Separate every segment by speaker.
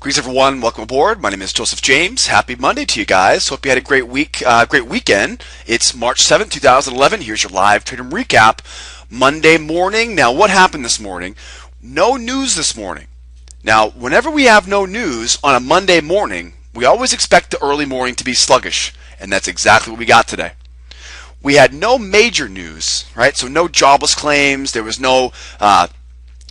Speaker 1: Greetings everyone, welcome aboard. My name is Joseph James. Happy Monday to you guys. Hope you had a great week, great weekend. It's March 7th, 2011. Here's your live trading recap. Monday morning. Now what happened this morning? No news this morning. Now whenever we have no news on a Monday morning, we always expect the early morning to be sluggish. And that's exactly what we got today. We had no major news, right? So no jobless claims. There was no,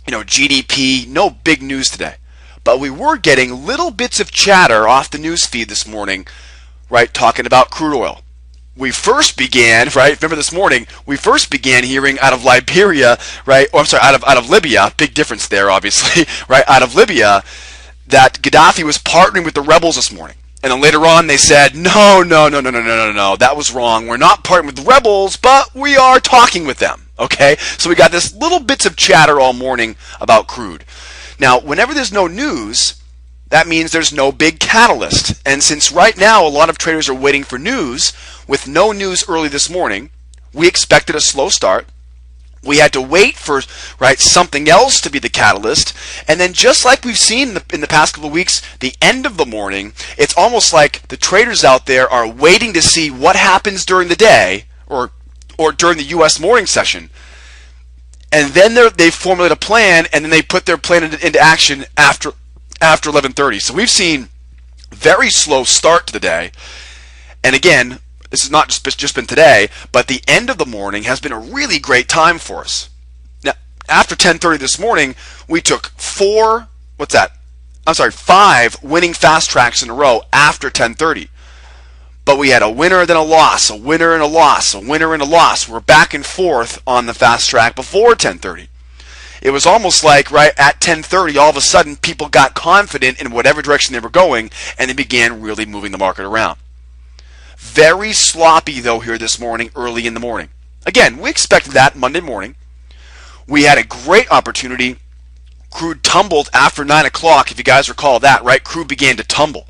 Speaker 1: GDP, no big news today. But we were getting little bits of chatter off the news feed this morning, right, talking about crude oil. We first began, right, remember this morning, we first began hearing out of Liberia, right, out of Libya, big difference there, obviously, right, out of Libya, that Gaddafi was partnering with the rebels this morning. And then later on they said, no, that was wrong. We're not partnering with the rebels, but we are talking with them, okay? So we got this little bits of chatter all morning about crude. Now, whenever there's no news, that means there's no big catalyst. And since right now a lot of traders are waiting for news, with no news early this morning, we expected a slow start. We had to wait for something else to be the catalyst. And then just like we've seen in the past couple of weeks, the end of the morning, it's almost like the traders out there are waiting to see what happens during the day or during the U.S. morning session. And then they formulate a plan, and then they put their plan into action after 11:30. So we've seen very slow start to the day. And again, this has not just been today, but the end of the morning has been a really great time for us. Now, after 10:30 this morning, we took 5 winning fast tracks in a row after 10:30. But we had a winner, then a loss, a winner and a loss, a winner and a loss. We're back and forth on the fast track before 10:30. It was almost like right at 10:30, all of a sudden people got confident in whatever direction they were going, and they began really moving the market around. Very sloppy though here this morning, early in the morning. Again, we expected that Monday morning. We had a great opportunity. Crude tumbled after 9 o'clock, if you guys recall that, right? Crude began to tumble.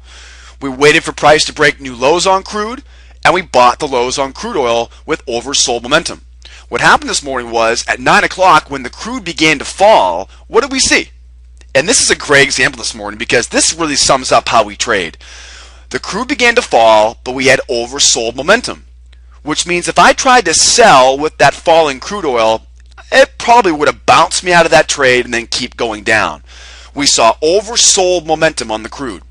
Speaker 1: We waited for price to break new lows on crude, and we bought the lows on crude oil with oversold momentum. What happened this morning was, at 9 o'clock, when the crude began to fall, what did we see? And this is a great example this morning because this really sums up how we trade. The crude began to fall, but we had oversold momentum, which means if I tried to sell with that falling crude oil, it probably would have bounced me out of that trade and then keep going down. We saw oversold momentum on the crude.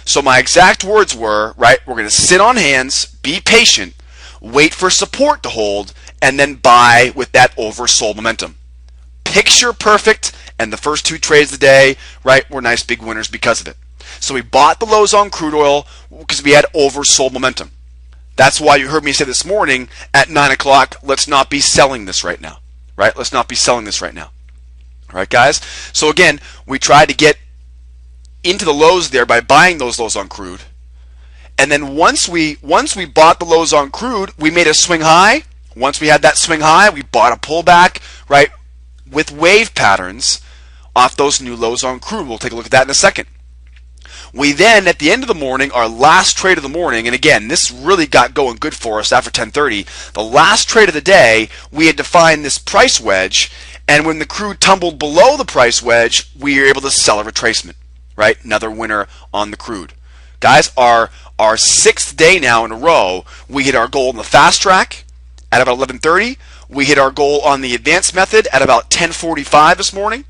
Speaker 1: So my exact words were, right, we're going to sit on hands, be patient, wait for support to hold, and then buy with that oversold momentum. Picture perfect, and the first 2 trades of the day, right, were nice big winners because of it. So we bought the lows on crude oil because we had oversold momentum. That's why you heard me say this morning at 9 o'clock, let's not be selling this right now, right? Let's not be selling this right now. All right, guys? So again, we tried to get into the lows there by buying those lows on crude. And then once we bought the lows on crude, we made a swing high. Once we had that swing high, we bought a pullback, right, with wave patterns off those new lows on crude. We'll take a look at that in a second. We then, at the end of the morning, our last trade of the morning, and again, this really got going good for us after 10:30, the last trade of the day, we had defined this price wedge, and when the crude tumbled below the price wedge, we were able to sell a retracement. Right, another winner on the crude. Guys, our 6th day now in a row, we hit our goal in the fast track at about 11:30. We hit our goal on the advanced method at about 10:45 this morning.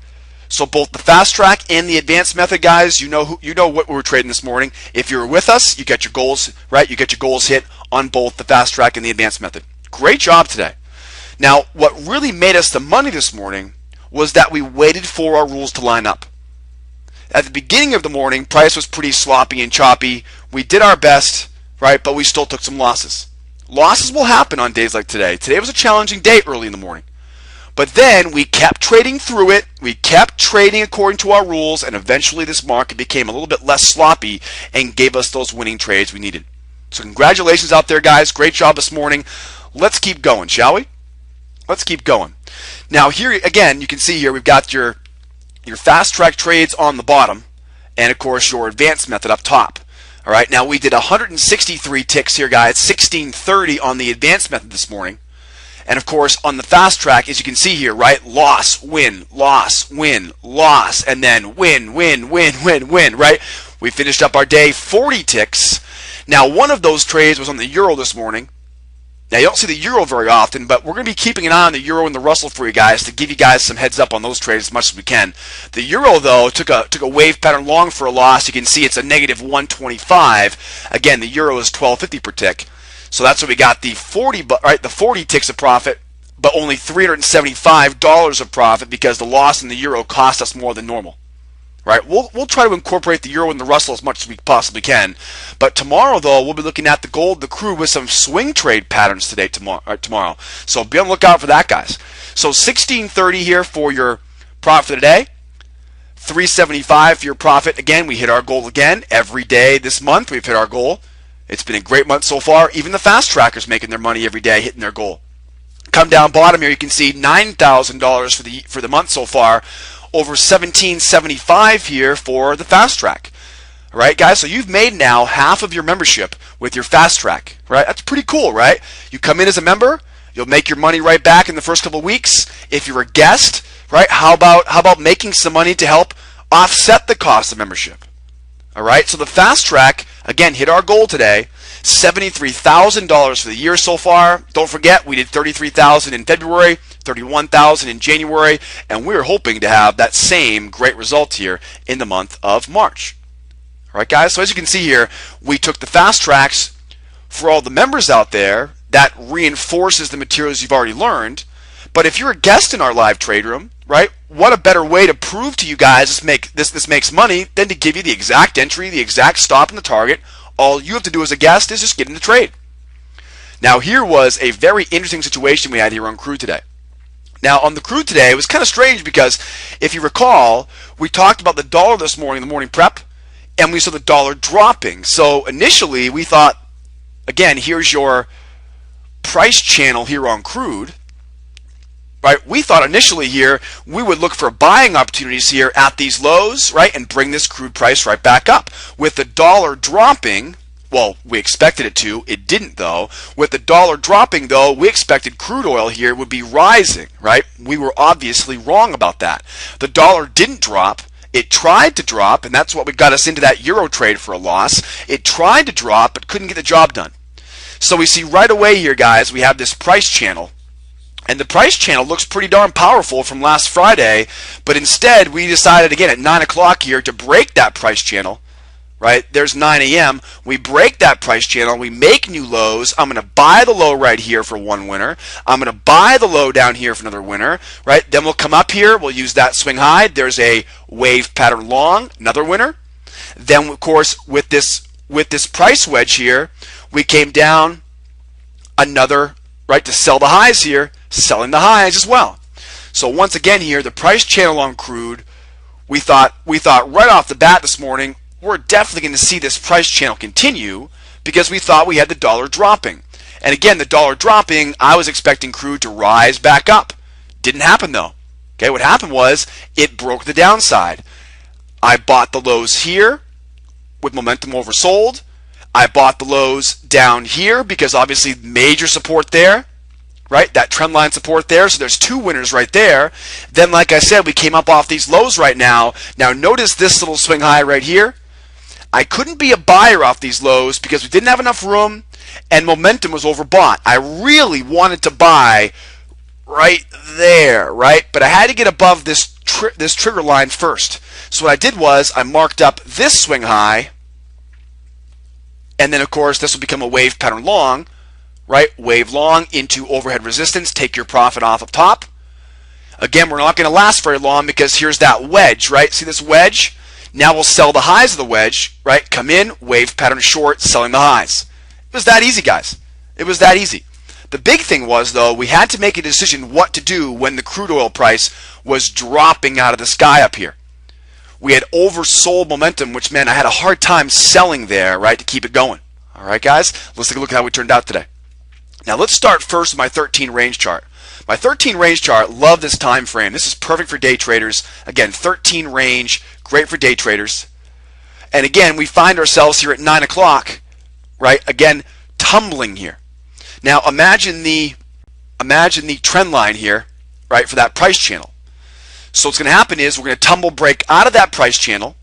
Speaker 1: So both the fast track and the advanced method, guys, you know what we were trading this morning. If you're with us, you get your goals, right? You get your goals hit on both the fast track and the advanced method. Great job today. Now, what really made us the money this morning was that we waited for our rules to line up. At the beginning of the morning, price was pretty sloppy and choppy. We did our best, right, but we still took some losses. Losses will happen on days like today. Today was a challenging day early in the morning. But then we kept trading through it. We kept trading according to our rules, and eventually this market became a little bit less sloppy and gave us those winning trades we needed. So congratulations out there, guys. Great job this morning. Let's keep going, shall we? Let's keep going. Now here, again, you can see here we've got your fast track trades on the bottom, and of course your advanced method up top. All right, now we did 163 ticks here, guys, 1630 on the advanced method this morning, And of course, on the fast track, as you can see here, right? Loss, win, loss, win, loss, and then win, win, win, win, win, right? We finished up our day 40 ticks. Now, one of those trades was on the euro this morning. Now, you don't see the euro very often, but we're going to be keeping an eye on the euro and the Russell for you guys to give you guys some heads up on those trades as much as we can. The euro, though, took a wave pattern long for a loss. You can see it's a negative 125. Again, the euro is 12.50 per tick. So that's what we got, the 40 ticks of profit, but only $375 of profit because the loss in the euro cost us more than normal. Right? We'll try to incorporate the euro and the Russell as much as we possibly can. But tomorrow, though, we'll be looking at the gold, the crude with some swing trade patterns tomorrow. So be on the lookout for that, guys. So 1630 here for your profit of the day. 375 for your profit. Again, we hit our goal again every day this month. We've hit our goal. It's been a great month so far. Even the fast trackers making their money every day, hitting their goal. Come down bottom here, you can see $9,000 for the month so far. Over $1,775 here for the fast track. All right, guys, so you've made now half of your membership with your fast track. Right? That's pretty cool, right? You come in as a member, you'll make your money right back in the first couple of weeks. If you're a guest, right, how about making some money to help offset the cost of membership? All right, so the fast track, again, hit our goal today. $73,000 for the year so far. Don't forget, we did $33,000 in February, $31,000 in January, and we're hoping to have that same great result here in the month of March. All right, guys, so as you can see here, we took the fast tracks for all the members out there. That reinforces the materials you've already learned. But if you're a guest in our live trade room, right, what a better way to prove to you guys this makes money than to give you the exact entry, the exact stop, and the target. All you have to do as a guest is just get in the trade. Now, here was a very interesting situation we had here on crude today. Now, on the crude today, it was kind of strange because if you recall, we talked about the dollar this morning, the morning prep, and we saw the dollar dropping. So initially, we thought, again, here's your price channel here on crude. Right? We thought initially here we would look for buying opportunities here at these lows, right, and bring this crude price right back up. With the dollar dropping, well, we expected it to. It didn't, though. With the dollar dropping, though, we expected crude oil here would be rising, right? We were obviously wrong about that. The dollar didn't drop. It tried to drop, and that's what got us into that euro trade for a loss. It tried to drop, but couldn't get the job done. So we see right away here, guys, we have this price channel. And the price channel looks pretty darn powerful from last Friday, but instead we decided again at 9 o'clock here to break that price channel, right? There's 9 a.m. We break that price channel. We make new lows. I'm going to buy the low right here for one winner. I'm going to buy the low down here for another winner, right? Then we'll come up here. We'll use that swing high. There's a wave pattern long, another winner. Then, of course, with this price wedge here, we came down another, right, to sell the highs here, selling the highs as well. So once again here, the price channel on crude, we thought right off the bat this morning, we're definitely going to see this price channel continue because we thought we had the dollar dropping. And again, the dollar dropping, I was expecting crude to rise back up. Didn't happen though. Okay, what happened was it broke the downside. I bought the lows here with momentum oversold. I bought the lows down here because obviously major support there, right? That trend line support there. So there's two winners right there. Then, like I said, we came up off these lows right now. Now notice this little swing high right here. I couldn't be a buyer off these lows because we didn't have enough room and momentum was overbought. I really wanted to buy right there, right? But I had to get above this trigger line first. So what I did was I marked up this swing high. And then, of course, this will become a wave pattern long, right? Wave long into overhead resistance. Take your profit off of top. Again, we're not going to last very long because here's that wedge, right? See this wedge? Now we'll sell the highs of the wedge, right? Come in, wave pattern short, selling the highs. It was that easy, guys. It was that easy. The big thing was, though, we had to make a decision what to do when the crude oil price was dropping out of the sky up here. We had oversold momentum, which meant I had a hard time selling there, right, to keep it going. All right, guys, let's take a look at how we turned out today. Now, let's start first with my 13 range chart. My 13 range chart, love this time frame. This is perfect for day traders. Again, 13 range, great for day traders. And again, we find ourselves here at 9 o'clock, right, again, tumbling here. Now, imagine the imagine the trend line here, right, for that price channel. So what's going to happen is we're going to tumble break out of that price channel.